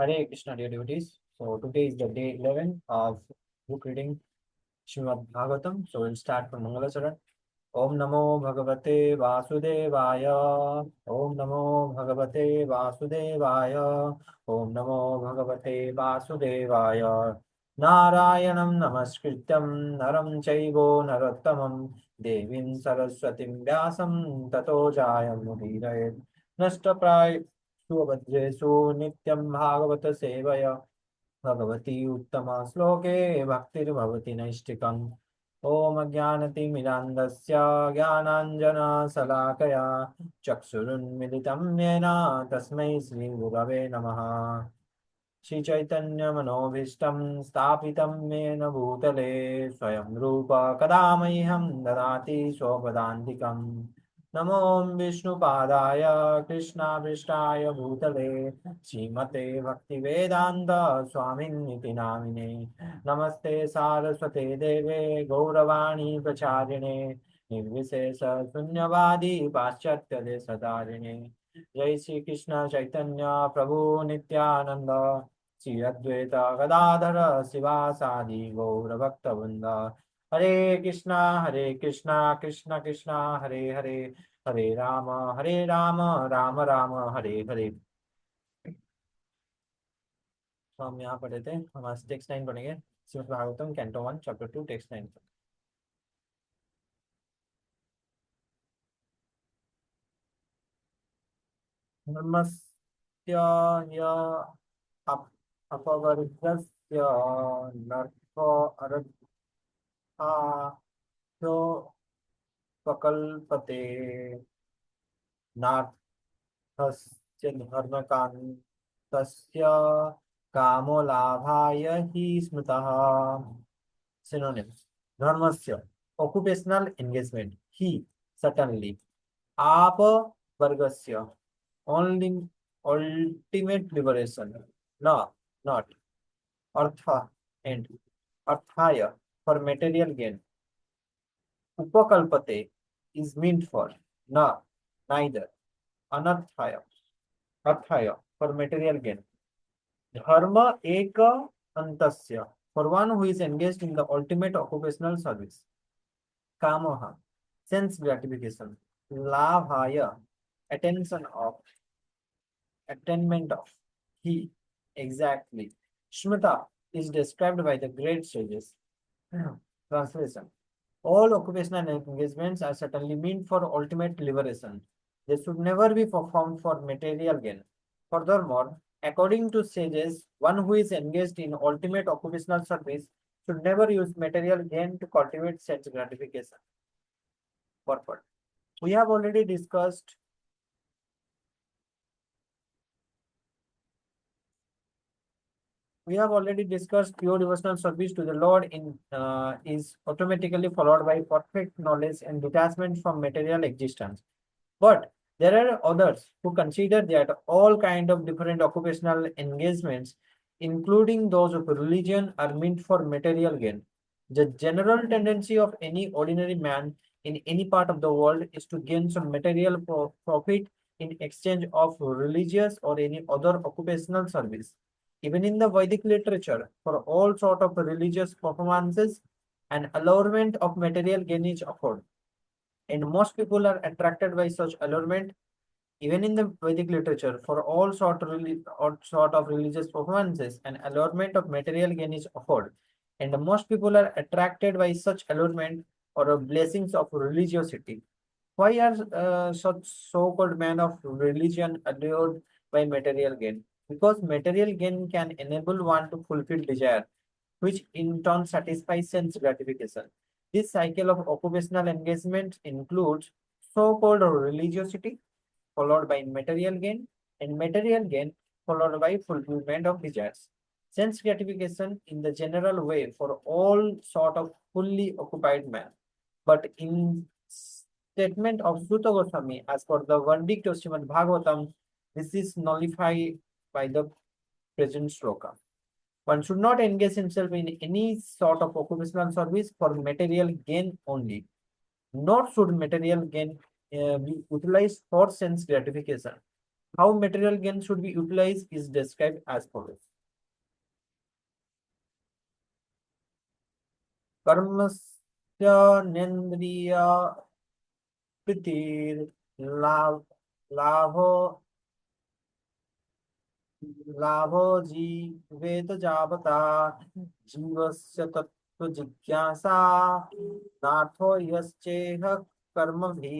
Hare Krishna, dear devotees. So today is the day 11 of book reading Srimad Bhagavatam. So we'll start from Mangala Charan. Om Namo Bhagavate Vasudevaya. Om Namo Bhagavate Vasudevaya. Om Namo Bhagavate Vasudevaya. Narayanam Namaskrityam Naram Chaivo Narottamam Devim Saraswatim Vyasam Tato Jayam Mudiraye. Nastapray सुभद्रेषु नित्यं भागवत सेवया भगवती उत्तमा श्लोके भक्तिर्भवति नैष्टिकम् ॐ अज्ञानतिमिरान्धस्य ज्ञानाञ्जनशलाकया चक्षुरुन्मिलितं येन तस्मै श्रीगुरवे नमः श्रीचैतन्यमनोभीष्टं स्थापितं येन भूतले स्वयं रूप कदा मह्यं ददाति स्वपदान्तिकम् नमो विष्णुपादाय कृष्णाभीष्टाय भूतले श्रीमते भक्तिवेदान्त स्वामिन्निति नामिने नमस्ते सारस्वते देवे गौरवाणी प्रचारिणे निर्विशेष शून्यवादी पाश्चात्य देशधारिणे जय श्री कृष्ण चैतन्य प्रभु नित्यानंद श्री अद्वैत गदाधर शिवासादि गौर भक्तवृंद हरे कृष्णा कृष्ण कृष्ण हरे हरे हरे राम राम राम हरे हरे। तो हम यहाँ पढ़े थे, हम आज टेक्स्ट 9 पढ़ेंगे। Shrimad Bhagavatam canto 1 chapter 2 text 9। धर्मस्य य अप अपवर्गस्य नर्थो अर्थार्थो प्रकल्पते नार्थस्य धर्मकान्तस्य कामो लाभाय हि स्मृतः। Synonyms: Dharmasya, occupational engagement. He, certainly. Vargasya, only ultimate liberation. No, not. Artha, and. Arthaya, for material gain. Upakalpate is meant for. Na, neither. Anarthaya, arthaya, for material gain. Dharma eka antasya, for one who is engaged in the ultimate occupational service. Kamaha, sense gratification. Labhaya, attention of, attainment of. He, exactly. Shmita is described by the great sages. Translation: all occupational engagements are certainly meant for ultimate liberation. They should never be performed for material gain. Furthermore, according to sages, one who is engaged in ultimate occupational service should never use material gain to cultivate sense gratification. Purport: we have already discussed pure devotional service to the Lord is automatically followed by perfect knowledge and detachment from material existence. But there are others who consider that all kind of different occupational engagements, including those of religion, are meant for material gain. The general tendency of any ordinary man in any part of the world is to gain some material profit in exchange of religious or any other occupational service. Even in the Vedic literature, for all sort of religious performances, an allurement of material gain is offered, and most people are attracted by such allurement. Even in the Vedic literature, for all sort of religious performances, an allurement of material gain is offered, and most people are attracted by such allurement or blessings of religiosity. Why are such so-called men of religion allured by material gain? Because material gain can enable one to fulfill desire, which in turn satisfies sense gratification. This cycle of occupational engagement includes so-called religiosity, followed by material gain, and material gain followed by fulfillment of desires. Sense gratification in the general way for all sort of fully occupied man. But in statement of Sutta Goswami, as per the verdict of Srimad Bhagavatam, this is nullified by the present shloka. One should not engage himself in any sort of occupational service for material gain only. Nor should material gain be utilized for sense gratification. How material gain should be utilized is described as follows. कर्मस्य नेन्द्रिय प्रीतिर लाभ लाभो लाभो जीवेत जावता जीवस्य तत्व जिज्ञासा नाथो यश्चेह कर्मभिः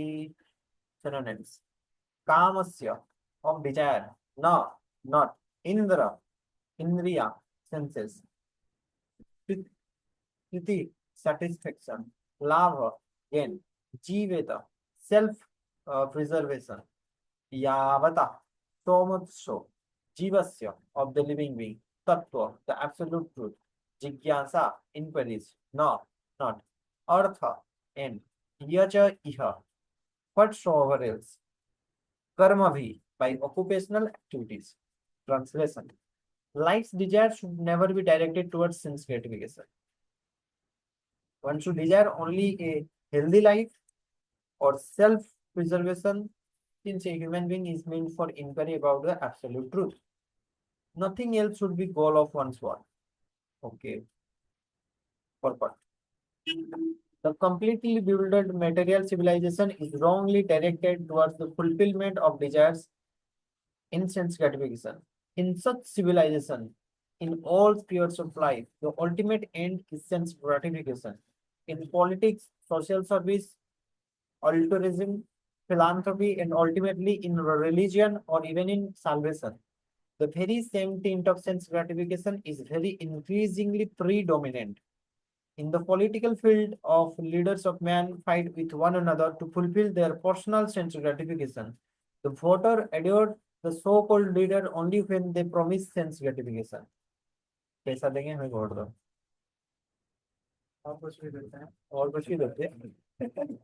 synonyms. Kamasya of desire, na, not indra, indriya, senses, priti, satisfaction, lava, gain, jiveta, self preservation, yavata, so much so, jivasya of the living being, tattva, the absolute truth, jigyasa, inquiries, no, not, artha, end, yacha iha, whatsoever else, karma bhi, by occupational activities. Translation. Life's desire should never be directed towards sense gratification. One should desire only a healthy life or self-preservation, since a human being is meant for inquiry about the absolute truth. Nothing else should be goal of one's work. Okay. Purport. The completely bewildered material civilization is wrongly directed towards the fulfillment of desires in sense gratification. In such civilization, in all spheres of life, the ultimate end is sense gratification. In politics, social service, altruism, philanthropy, and ultimately in religion or even in salvation, the very same tint of sense gratification is very increasingly predominant. In the political field of leaders of man fight with one another to fulfill their personal sense gratification. The voter adore the so-called leader only when they promise sense gratification. पैसा देंगे हमें vote दो और कुछ भी देते हैं और कुछ भी देते हैं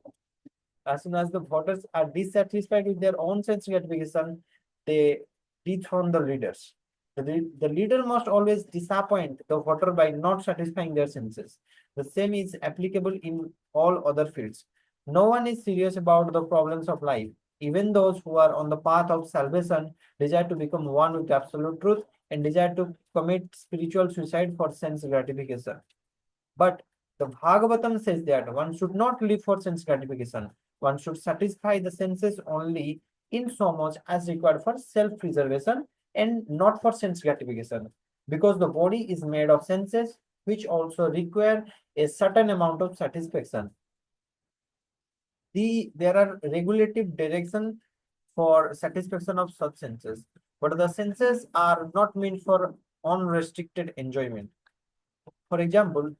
as soon as the voters are dissatisfied with their own sense gratification, they dethrone the leaders. The leader must always disappoint the voter by not satisfying their senses. The same is applicable in all other fields. No one is serious about the problems of life. Even those who are on the path of salvation desire to become one with absolute truth and desire to commit spiritual suicide for sense gratification. But the Bhagavatam says that one should not live for sense gratification. One should satisfy the senses only in so much as required for self-preservation and not for sense gratification. Because the body is made of senses which also require a certain amount of satisfaction. There are regulative direction for satisfaction of such senses, but the senses are not meant for unrestricted enjoyment. For example,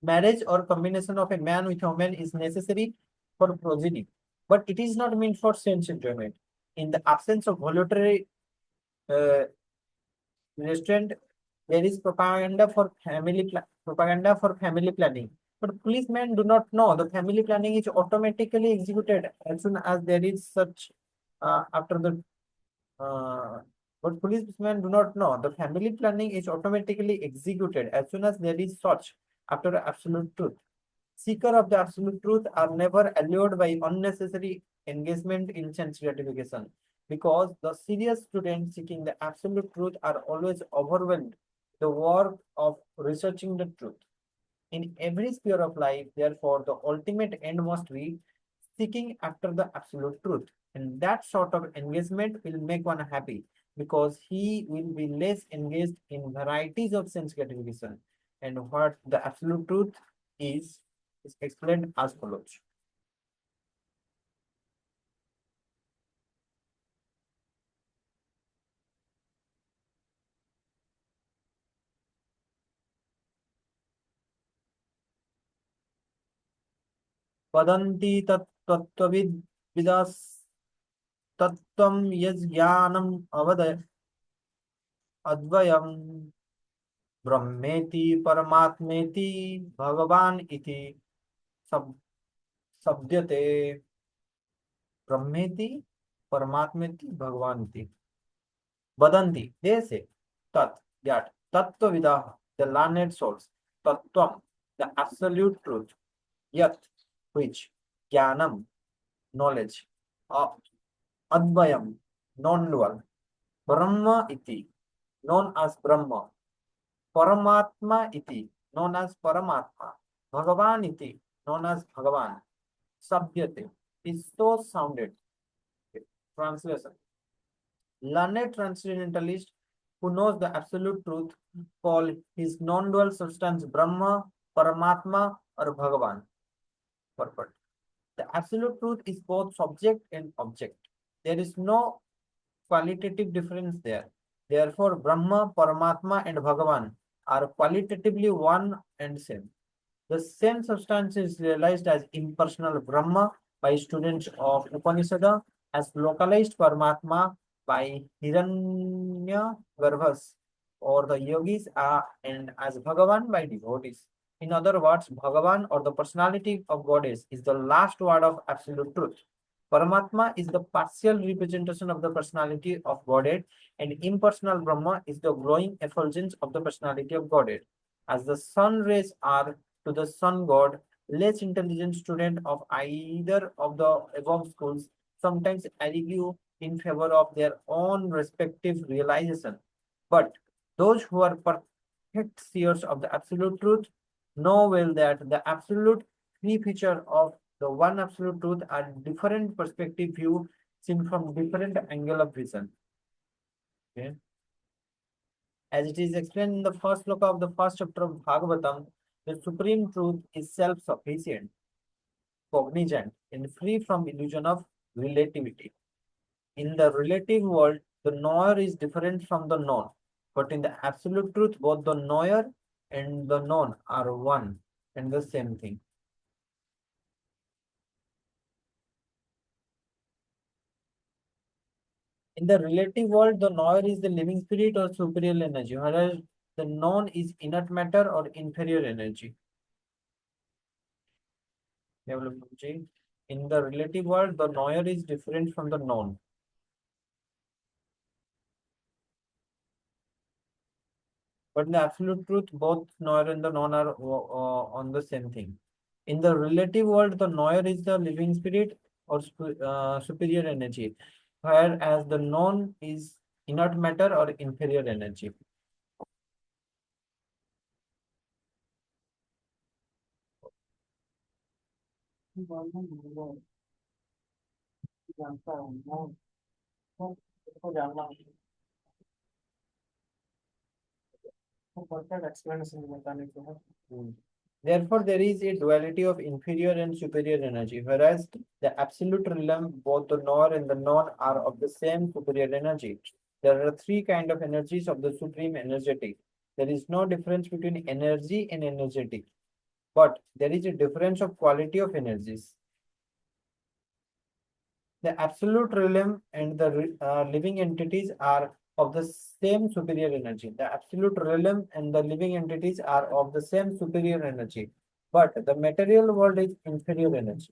marriage or combination of a man with a woman is necessary for progeny, but it is not meant for sense enjoyment. In the absence of voluntary uh, restraint, there is propaganda for family planning. But policemen do not know the family planning is automatically executed as soon as there is such after the but policemen do not know the family planning is automatically executed as soon as there is such after absolute truth. Seeker of the absolute truth are never allured by unnecessary engagement in sense gratification because the serious students seeking the absolute truth are always overwhelmed the work of researching the truth. In every sphere of life, therefore, the ultimate end must be seeking after the absolute truth. And that sort of engagement will make one happy because he will be less engaged in varieties of sense gratification. And what the absolute truth is explained as follows. वदन्ति तत्त्वविद् तत्त्वं यज्ञानम् अद्वयम् ब्रह्मेति परमात्मेति भगवान इति सब शब्दते ब्रह्मेति परमात्मेति भगवान इति वदन्ति they say that tattvavidah the learned souls tattvam the absolute truth yat which jnanam knowledge of advayam non-dual. Brahma iti, known as Brahma. Paramatma iti, known as Paramatma. Bhagavan iti, known as Bhagavan. Sabhyate is so sounded. Translation. Learned transcendentalist who knows the absolute truth call his non-dual substance Brahma, Paramatma, or Bhagavan. Purport. The absolute truth is both subject and object. There is no qualitative difference there. Therefore, Brahma, Paramatma, and Bhagavan are qualitatively one and same. The same substance is realized as impersonal Brahma by students of Upanishad, as localized Paramatma by Hiranya Garbhas or the yogis, and as Bhagavan by devotees. In other words, Bhagavan or the personality of Goddess is the last word of absolute truth. Paramatma is the partial representation of the personality of Godhead, and impersonal Brahma is the glowing effulgence of the personality of Godhead. As the sun rays are to the sun god, less intelligent student of either of the above schools sometimes argue in favor of their own respective realization. But those who are perfect seers of the absolute truth know well that the absolute three features of the one absolute truth are different perspective view seen from different angle of vision. Okay. As it is explained in the first sloka of the first chapter of Bhagavatam, the supreme truth is self-sufficient, cognizant, and free from illusion of relativity. In the relative world, the knower is different from the known, but in the absolute truth, both the knower and the known are one and the same thing. In the relative world, the knower is the living spirit or superior energy, whereas the known is inert matter or inferior energy. In the relative world, the knower is different from the known. But in the absolute truth, both knower and the known are on the same thing. In the relative world, the knower is the living spirit or superior energy, whereas the known is inert matter or inferior energy. Hmm. Therefore, there is a duality of inferior and superior energy, whereas the absolute realm, both the knower and the known are of the same superior energy. There are three kinds of energies of the supreme energetic. There is no difference between energy and energetic, but there is a difference of quality of energies. The absolute realm and the living entities are of the same superior energy. The absolute realm and the living entities are of the same superior energy, but the material world is inferior energy.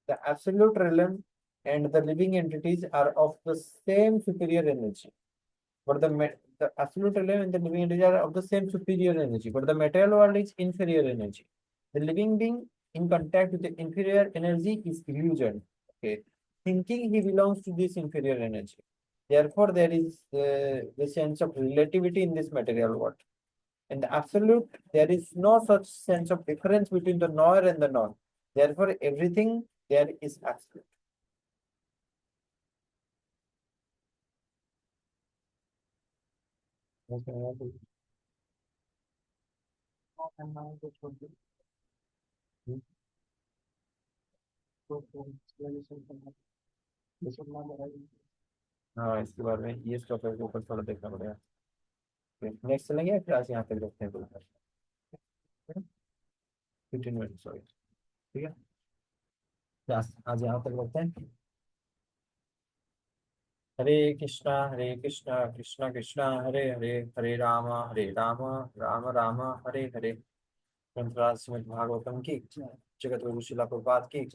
The absolute realm and the living entities are of the same superior energy, but the absolute realm and the living entities are of the same superior energy, but the material world is inferior energy. The living being in contact with the inferior energy is illusion. Okay, thinking he belongs to this inferior energy. Therefore, there is the sense of relativity in this material world. In the absolute, there is no such sense of difference between the knower and the known. Therefore, everything there is absolute. Okay. हाँ इसके बारे में ये topic के ऊपर थोड़ा देखना पड़ेगा। नेक्स्ट चलेंगे या फिर आज यहाँ तक रखते हैं कोई 15 मिनट सॉरी ठीक है आज यहाँ तक रखते हैं। हरे कृष्णा कृष्णा कृष्णा हरे हरे हरे राम राम राम हरे हरे। ग्रंथराज श्रीमद् भागवतम की जगत गुरु शिला प्रभुपाद की